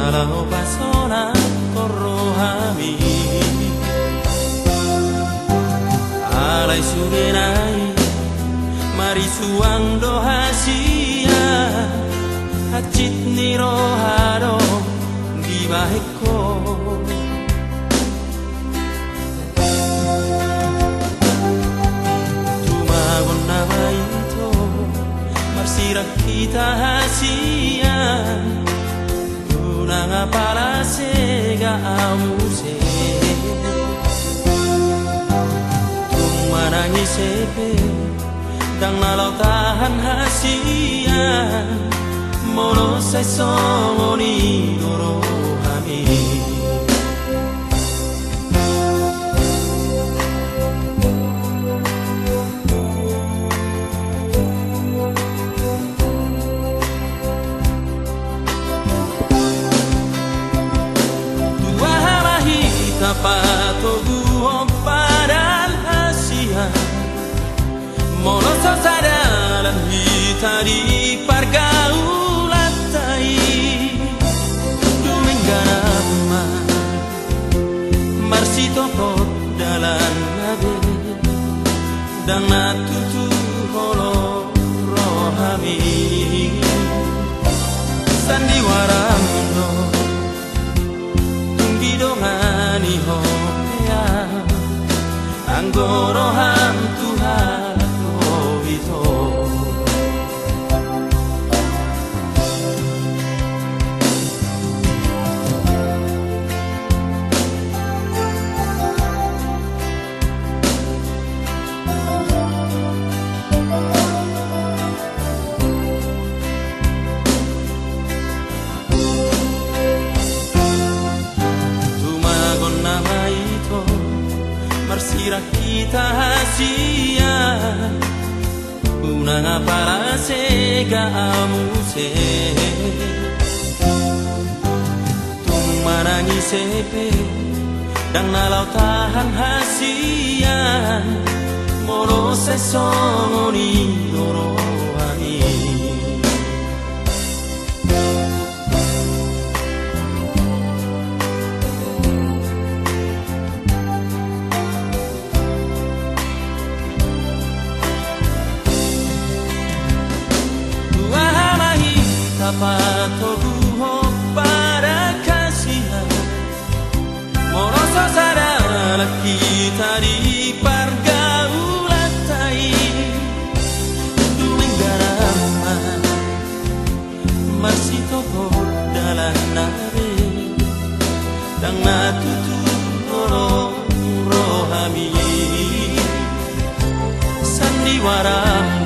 Walau pasona korohami alai surenai mari suang dohasia hacit ni rohado di baheko tumagon nama itu marsirak kita hasia nanga pala sega amuse tung manangi sepe dang nalau tahan hasian mono sai songoni doro hami Pato buho padal hasia mono sadalan hitari pargaulatai dumenganama marsito pot dalan nabe dan natutu holo rohami sandiwaramno dongani hopea anggoro ham Tuhan hovito marsirak kita hasia unanga para sega amuse tung marangi sepe dang nalau tahan hasia moro sesongoni doro ami Pato buho para kasihan moroso sadala kita di pargaulatai dumengarama masih topo dalam nare dang natutu rohami sandiwara